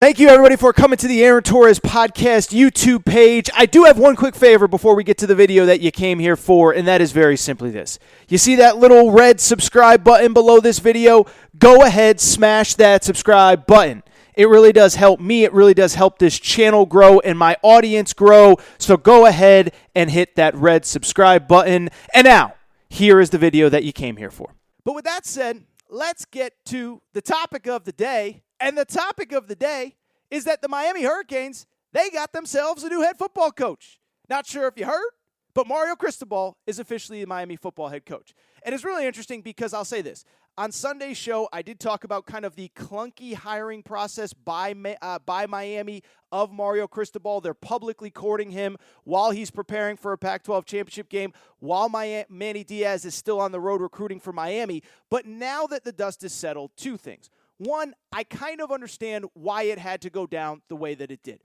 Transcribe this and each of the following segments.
Thank you, everybody, for coming to the Aaron Torres Podcast YouTube page. I do have one quick favor before we get to the video that you came here for, and that is very simply this. You see that little red subscribe button below this video? Go ahead, smash that subscribe button. It really does help me. It really does help this channel grow and my audience grow. So go ahead and hit that red subscribe button. And now, here is the video that you came here for. But with that said, let's get to the topic of the day. And the topic of the day is that the Miami Hurricanes, they got themselves a new head football coach. Not sure if you heard, but Mario Cristobal is officially the Miami football head coach. And it's really interesting because I'll say this. On Sunday's show, I did talk about kind of the clunky hiring process by Miami of Mario Cristobal. They're publicly courting him while he's preparing for a Pac-12 championship game, while Manny Diaz is still on the road recruiting for Miami. But now that the dust is settled, two things. One, I kind of understand why it had to go down the way that it did.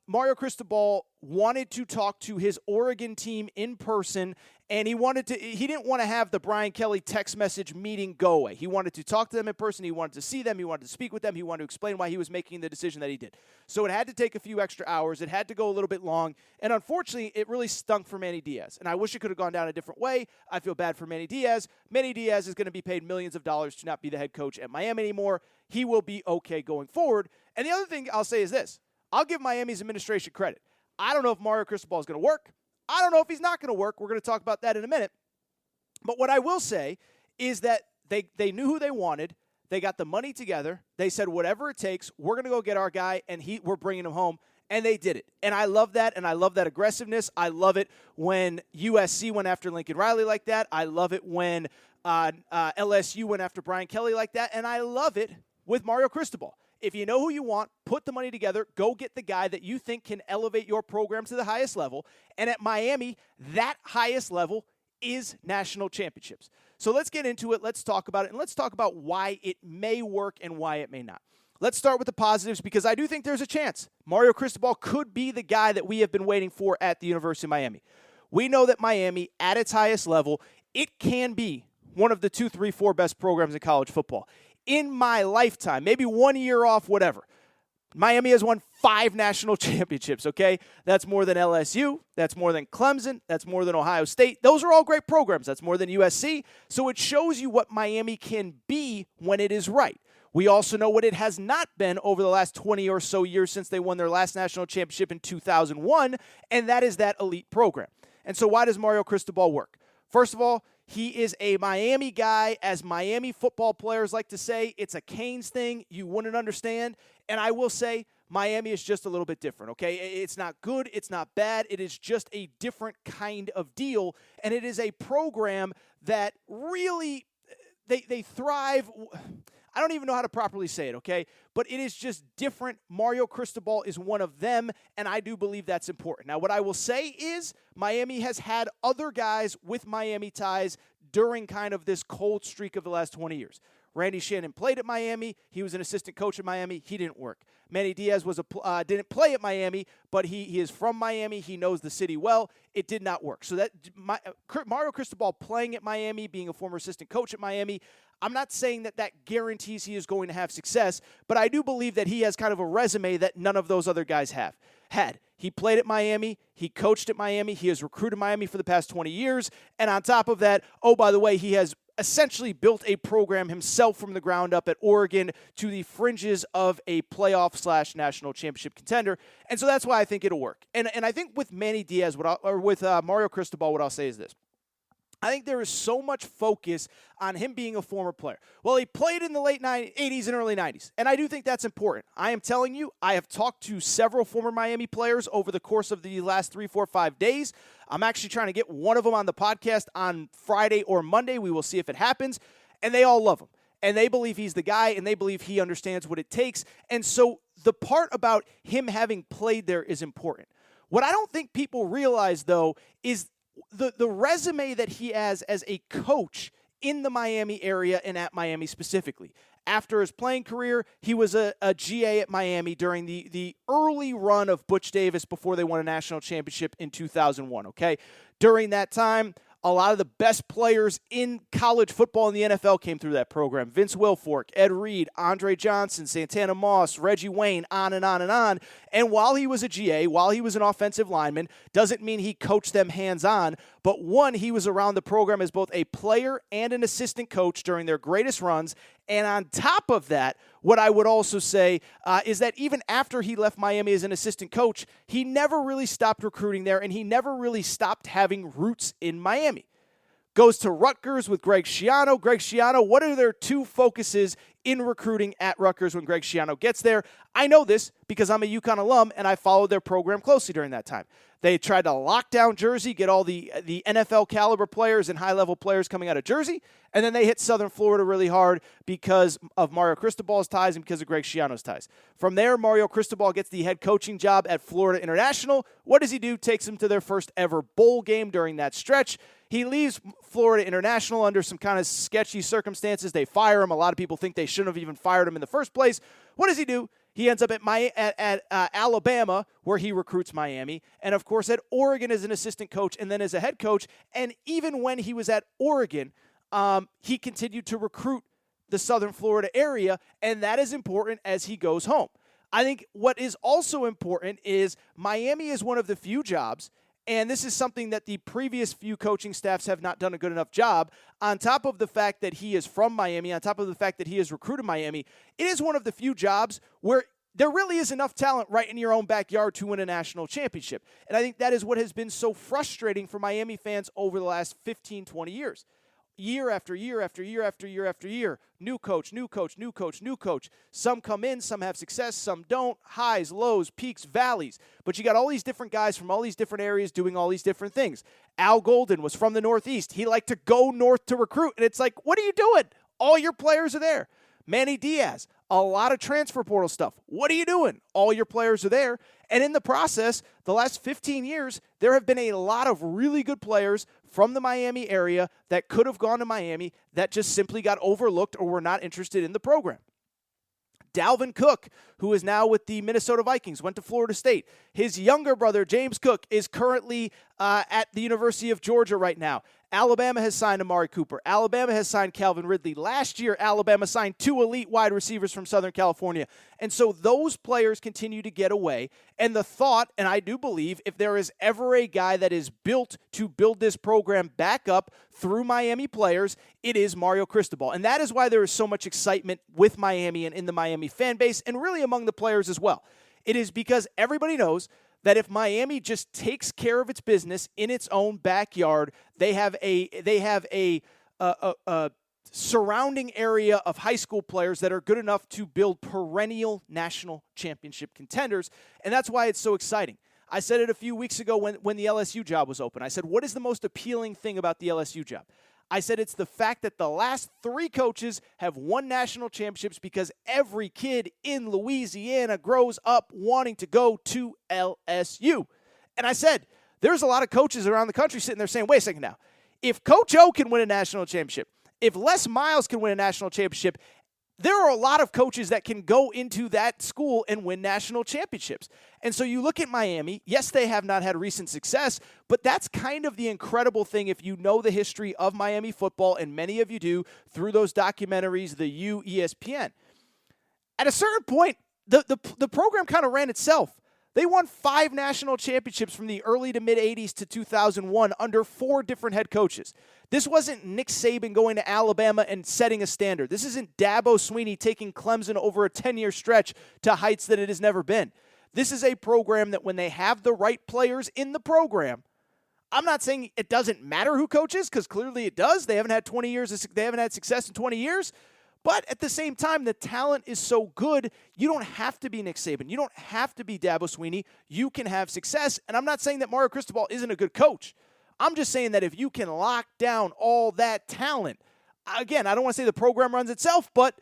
Mario Cristobal wanted to talk to his Oregon team in person, and he didn't want to have the Brian Kelly text message meeting go away. He wanted to talk to them in person. He wanted to see them. He wanted to speak with them. He wanted to explain why he was making the decision that he did. So it had to take a few extra hours. It had to go a little bit long, and unfortunately, it really stunk for Manny Diaz. And I wish it could have gone down a different way. I feel bad for Manny Diaz. Manny Diaz is going to be paid millions of dollars to not be the head coach at Miami anymore. He will be okay going forward. And the other thing I'll say is this. I'll give Miami's administration credit. I don't know if Mario Cristobal is going to work. I don't know if he's not going to work. We're going to talk about that in a minute. But what I will say is that they knew who they wanted. They got the money together. They said, whatever it takes, we're going to go get our guy, and we're bringing him home. And they did it. And I love that, and I love that aggressiveness. I love it when USC went after Lincoln Riley like that. I love it when LSU went after Brian Kelly like that. And I love it with Mario Cristobal. If you know who you want, put the money together, go get the guy that you think can elevate your program to the highest level. And at Miami, that highest level is national championships. So let's get into it. Let's talk about it. And let's talk about why it may work and why it may not. Let's start with the positives because I do think there's a chance Mario Cristobal could be the guy that we have been waiting for at the University of Miami. We know that Miami, at its highest level, it can be one of the 2, 3, 4 best programs in college football. In my lifetime, maybe 1 year off, whatever, Miami has won 5 national championships, okay? That's more than LSU. That's more than Clemson. That's more than Ohio State. Those are all great programs. That's more than USC. So it shows you what Miami can be when it is right. We also know what it has not been over the last 20 or so years since they won their last national championship in 2001, and that is that elite program. And so why does Mario Cristobal work? First of all, he is a Miami guy. As Miami football players like to say, it's a Canes thing. You wouldn't understand. And I will say, Miami is just a little bit different, okay? It's not good. It's not bad. It is just a different kind of deal. And it is a program that really, they thrive. I don't even know how to properly say it, okay? But it is just different. Mario Cristobal is one of them, and I do believe that's important. Now, what I will say is Miami has had other guys with Miami ties during kind of this cold streak of the last 20 years. Randy Shannon played at Miami. He was an assistant coach at Miami. He didn't work. Manny Diaz didn't play at Miami, but he is from Miami. He knows the city well. It did not work. So Mario Cristobal playing at Miami, being a former assistant coach at Miami, I'm not saying that guarantees he is going to have success, but I do believe that he has kind of a resume that none of those other guys have had. He played at Miami. He coached at Miami. He has recruited Miami for the past 20 years. And on top of that, oh, by the way, he has essentially built a program himself from the ground up at Oregon to the fringes of a playoff/national championship contender. And so that's why I think it'll work. And I think with Manny Diaz, with Mario Cristobal, what I'll say is this. I think there is so much focus on him being a former player. Well, he played in the late 80s and early 90s, and I do think that's important. I am telling you, I have talked to several former Miami players over the course of the last 3, 4, 5 days. I'm actually trying to get one of them on the podcast on Friday or Monday. We will see if it happens, and they all love him. And they believe he's the guy, and they believe he understands what it takes. And so the part about him having played there is important. What I don't think people realize, though, is the resume that he has as a coach in the Miami area and at Miami specifically. After his playing career, he was a GA at Miami during the early run of Butch Davis before they won a national championship in 2001, okay? During that time, A lot of the best players in college football in the NFL came through that program. Vince Wilfork, Ed Reed, Andre Johnson, Santana Moss, Reggie Wayne, on and on and on. And while he was a GA, while he was an offensive lineman, doesn't mean he coached them hands-on. But one, he was around the program as both a player and an assistant coach during their greatest runs. And on top of that, what I would also say is that even after he left Miami as an assistant coach, he never really stopped recruiting there, and he never really stopped having roots in Miami. Goes to Rutgers with Greg Schiano. Greg Schiano, what are their two focuses in recruiting at Rutgers when Greg Schiano gets there? I know this because I'm a UConn alum, and I followed their program closely during that time. They tried to lock down Jersey, get all the NFL caliber players and high-level players coming out of Jersey, and then they hit Southern Florida really hard because of Mario Cristobal's ties and because of Greg Schiano's ties. From there, Mario Cristobal gets the head coaching job at Florida International. What does he do? Takes them to their first ever bowl game during that stretch. He leaves Florida International under some kind of sketchy circumstances. They fire him. A lot of people think they shouldn't have even fired him in the first place. What does he do? He ends up at Alabama, where he recruits Miami, and of course at Oregon as an assistant coach and then as a head coach. And even when he was at Oregon, he continued to recruit the Southern Florida area, and that is important as he goes home. I think what is also important is Miami is one of the few jobs, and this is something that the previous few coaching staffs have not done a good enough job. On top of the fact that he is from Miami, on top of the fact that he has recruited Miami, it is one of the few jobs where there really is enough talent right in your own backyard to win a national championship. And I think that is what has been so frustrating for Miami fans over the last 15, 20 years. Year after year after year after year after year. New coach, new coach, new coach, new coach. Some come in, some have success, some don't. Highs, lows, peaks, valleys. But you got all these different guys from all these different areas doing all these different things. Al Golden was from the Northeast. He liked to go north to recruit. And it's like, what are you doing? All your players are there. Manny Diaz, a lot of transfer portal stuff. What are you doing? All your players are there. And in the process, the last 15 years, there have been a lot of really good players from the Miami area that could have gone to Miami that just simply got overlooked or were not interested in the program. Dalvin Cook, who is now with the Minnesota Vikings, went to Florida State. His younger brother, James Cook, is currently at the University of Georgia right now. Alabama has signed Amari Cooper. Alabama has signed Calvin Ridley. Last year, Alabama signed 2 elite wide receivers from Southern California. And so those players continue to get away. And the thought, and I do believe, if there is ever a guy that is built to build this program back up through Miami players, it is Mario Cristobal. And that is why there is so much excitement with Miami and in the Miami fan base and really among the players as well. It is because everybody knows that if Miami just takes care of its business in its own backyard, they have a surrounding area of high school players that are good enough to build perennial national championship contenders, and that's why it's so exciting. I said it a few weeks ago when the LSU job was open. I said, what is the most appealing thing about the LSU job? I said it's the fact that the last 3 coaches have won national championships because every kid in Louisiana grows up wanting to go to LSU. And I said, there's a lot of coaches around the country sitting there saying, wait a second now, if Coach O can win a national championship, if Les Miles can win a national championship, there are a lot of coaches that can go into that school and win national championships. And so you look at Miami, yes, they have not had recent success, but that's kind of the incredible thing if you know the history of Miami football, and many of you do through those documentaries, the U, ESPN. At a certain point, the program kind of ran itself. They won 5 national championships from the early to mid-'80s to 2001 under 4 different head coaches. This wasn't Nick Saban going to Alabama and setting a standard. This isn't Dabo Swinney taking Clemson over a 10-year stretch to heights that it has never been. This is a program that when they have the right players in the program, I'm not saying it doesn't matter who coaches, because clearly it does. They haven't had success in 20 years. But at the same time, the talent is so good, you don't have to be Nick Saban. You don't have to be Dabo Swinney. You can have success. And I'm not saying that Mario Cristobal isn't a good coach. I'm just saying that if you can lock down all that talent, again, I don't want to say the program runs itself, but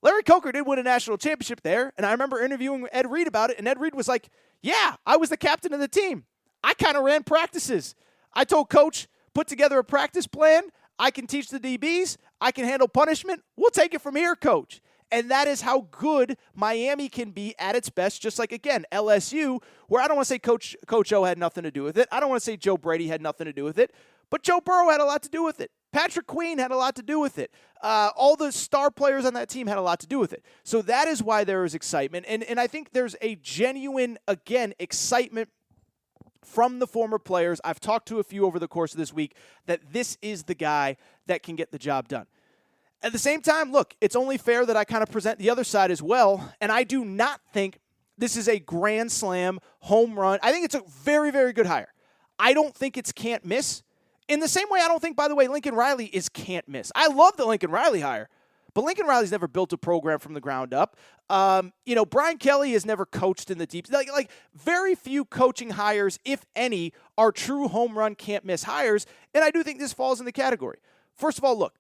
Larry Coker did win a national championship there. And I remember interviewing Ed Reed about it, and Ed Reed was like, yeah, I was the captain of the team. I kind of ran practices. I told Coach, put together a practice plan. I can teach the DBs. I can handle punishment. We'll take it from here, Coach. And that is how good Miami can be at its best, just like, again, LSU, where I don't want to say Coach O had nothing to do with it. I don't want to say Joe Brady had nothing to do with it. But Joe Burrow had a lot to do with it. Patrick Queen had a lot to do with it. All the star players on that team had a lot to do with it. So that is why there is excitement. And I think there's a genuine, again, excitement from the former players. I've talked to a few over the course of this week that this is the guy that can get the job done. At the same time, look, it's only fair that I kind of present the other side as well. And I do not think this is a grand slam home run. I think it's a very, very good hire. I don't think it's can't miss. In the same way, I don't think, by the way, Lincoln Riley is can't miss. I love the Lincoln Riley hire, but Lincoln Riley's never built a program from the ground up. Brian Kelly has never coached in the deep. Like very few coaching hires, if any, are true home run can't miss hires, and I do think this falls in the category. First of all, look,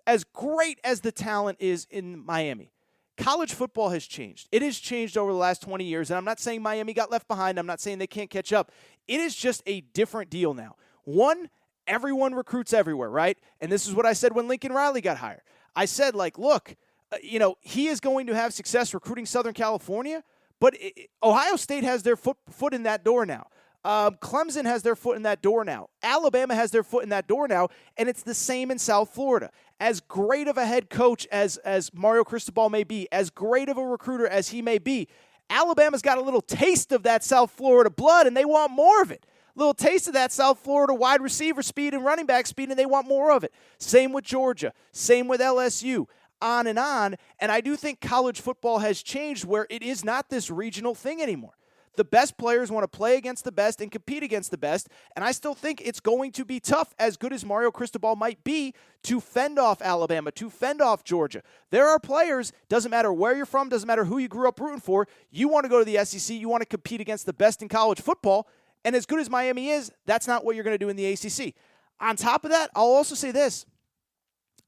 as great as the talent is in Miami, college football has changed. It has changed over the last 20 years, and I'm not saying Miami got left behind. I'm not saying they can't catch up. It is just a different deal now. One, everyone recruits everywhere, right? And this is what I said when Lincoln Riley got hired. I said, look, he is going to have success recruiting Southern California, but Ohio State has their foot in that door now. Clemson has their foot in that door now. Alabama has their foot in that door now, and it's the same in South Florida. As great of a head coach as Mario Cristobal may be, as great of a recruiter as he may be, Alabama's got a little taste of that South Florida blood, and they want more of it. Little taste of that South Florida wide receiver speed and running back speed, and they want more of it. Same with Georgia. Same with LSU. On and on. And I do think college football has changed where it is not this regional thing anymore. The best players want to play against the best and compete against the best, and I still think it's going to be tough, as good as Mario Cristobal might be, to fend off Alabama, to fend off Georgia. There are players, doesn't matter where you're from, doesn't matter who you grew up rooting for, you want to go to the SEC, you want to compete against the best in college football, and as good as Miami is, that's not what you're going to do in the ACC. On top of that, I'll also say this.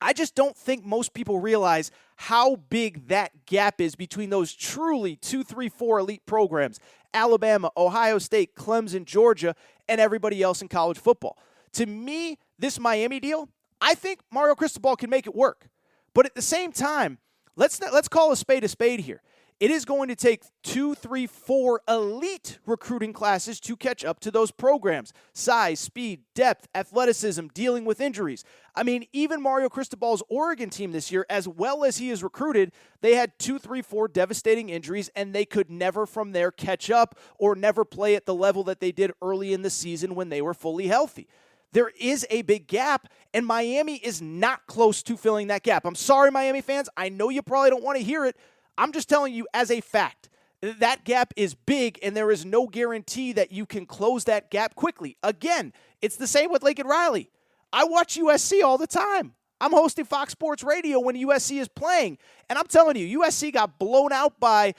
I just don't think most people realize how big that gap is between those truly 2, 3, 4 elite programs, Alabama, Ohio State, Clemson, Georgia, and everybody else in college football. To me, this Miami deal, I think Mario Cristobal can make it work. But at the same time, let's call a spade here. It is going to take 2, 3, 4 elite recruiting classes to catch up to those programs. Size, speed, depth, athleticism, dealing with injuries. I mean, even Mario Cristobal's Oregon team this year, as well as he is recruited, they had 2, 3, 4 devastating injuries, and they could never from there catch up or never play at the level that they did early in the season when they were fully healthy. There is a big gap, and Miami is not close to filling that gap. I'm sorry, Miami fans. I know you probably don't want to hear it. I'm just telling you as a fact, that gap is big, and there is no guarantee that you can close that gap quickly. Again, it's the same with Lincoln Riley. I watch USC all the time. I'm hosting Fox Sports Radio when USC is playing, and I'm telling you, USC got blown out by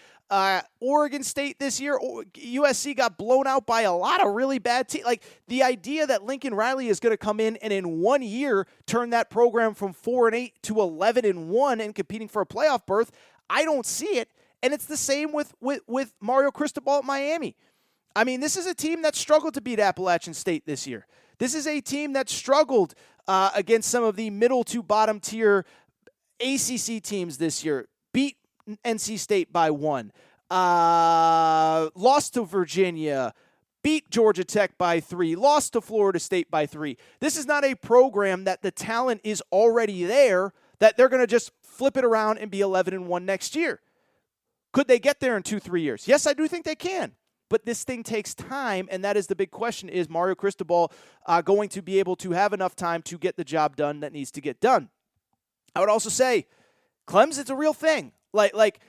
Oregon State this year. USC got blown out by a lot of really bad teams. Like, the idea that Lincoln Riley is going to come in and in 1 year turn that program from 4-8 to 11-1 and competing for a playoff berth, I don't see it, and it's the same with Mario Cristobal at Miami. I mean, this is a team that struggled to beat Appalachian State this year. This is a team that struggled against some of the middle to bottom tier ACC teams this year. Beat NC State by 1. Lost to Virginia. Beat Georgia Tech by 3. Lost to Florida State by 3. This is not a program that the talent is already there, that they're going to just flip it around and be 11-1 next year. Could they get there in 2-3 years? Yes, I do think they can. But this thing takes time, and that is the big question. Is Mario Cristobal going to be able to have enough time to get the job done that needs to get done? I would also say Clemson's a real thing. Like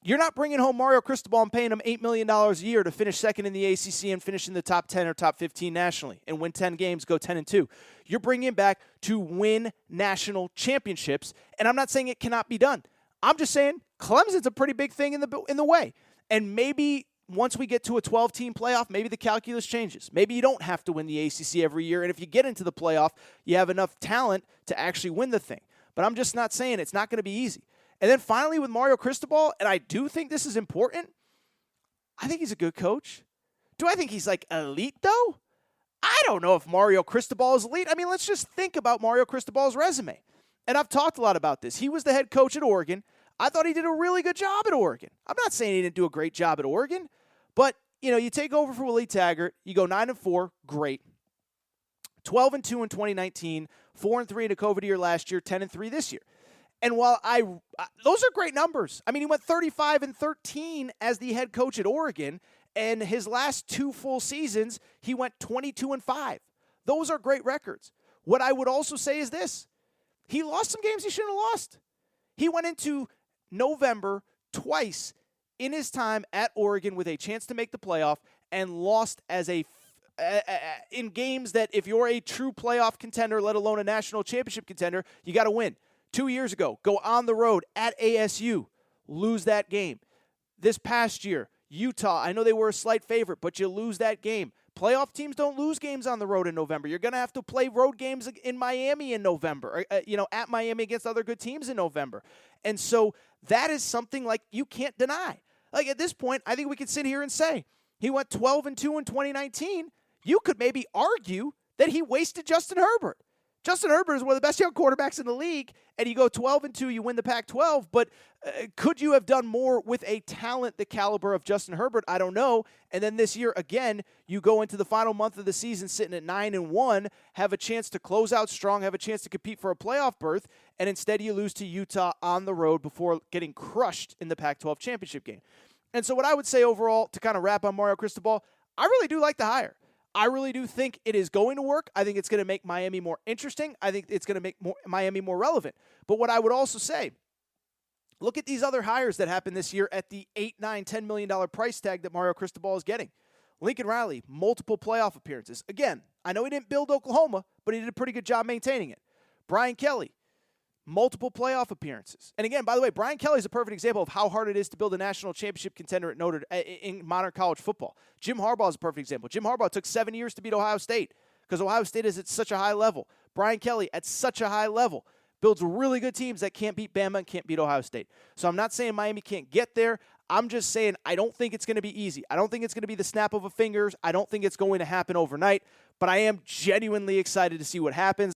you're not bringing home Mario Cristobal and paying him $8 million a year to finish second in the ACC and finish in the top 10 or top 15 nationally and win 10 games, go 10-2. You're bringing him back to win national championships, and I'm not saying it cannot be done. I'm just saying Clemson's a pretty big thing in the way. And maybe once we get to a 12-team playoff, maybe the calculus changes. Maybe you don't have to win the ACC every year, and if you get into the playoff, you have enough talent to actually win the thing. But I'm just not saying it's not going to be easy. And then finally with Mario Cristobal, and I do think this is important, I think he's a good coach. Do I think he's like elite though? I don't know if Mario Cristobal is elite. I mean, let's just think about Mario Cristobal's resume. And I've talked a lot about this. He was the head coach at Oregon. I thought he did a really good job at Oregon. I'm not saying he didn't do a great job at Oregon, but you take over for Willie Taggart, you go 9-4, great. 12-2 in 2019, 4-3 in a COVID year last year, 10-3 this year. And while those are great numbers. I mean, he went 35-13 as the head coach at Oregon, and his last 2 full seasons, he went 22-5. Those are great records. What I would also say is this. He lost some games he shouldn't have lost. He went into November twice in his time at Oregon with a chance to make the playoff and lost as in games that if you're a true playoff contender, let alone a national championship contender, you got to win. 2 years ago, go on the road at ASU, lose that game. This past year, Utah, I know they were a slight favorite, but you lose that game. Playoff teams don't lose games on the road in November. You're going to have to play road games in Miami in November, at Miami against other good teams in November. And so that is something like you can't deny. Like at this point, I think we could sit here and say he went 12-2 in 2019. You could maybe argue that he wasted Justin Herbert. Justin Herbert is one of the best young quarterbacks in the league, and you go 12-2, you win the Pac-12, but could you have done more with a talent the caliber of Justin Herbert? I don't know. And then this year, again, you go into the final month of the season sitting at 9-1, have a chance to close out strong, have a chance to compete for a playoff berth, and instead you lose to Utah on the road before getting crushed in the Pac-12 championship game. And so what I would say overall, to kind of wrap on Mario Cristobal, I really do like the hire. I really do think it is going to work. I think it's going to make Miami more interesting. I think it's going to make Miami more relevant. But what I would also say, look at these other hires that happened this year at the $8, $9, $10 million price tag that Mario Cristobal is getting. Lincoln Riley, multiple playoff appearances. Again, I know he didn't build Oklahoma, but he did a pretty good job maintaining it. Brian Kelly, multiple playoff appearances. And again, by the way, Brian Kelly is a perfect example of how hard it is to build a national championship contender in modern college football. Jim Harbaugh is a perfect example. Jim Harbaugh took 7 years to beat Ohio State because Ohio State is at such a high level. Brian Kelly at such a high level builds really good teams that can't beat Bama and can't beat Ohio State. So I'm not saying Miami can't get there. I'm just saying I don't think it's going to be easy. I don't think it's going to be the snap of a fingers. I don't think it's going to happen overnight. But I am genuinely excited to see what happens.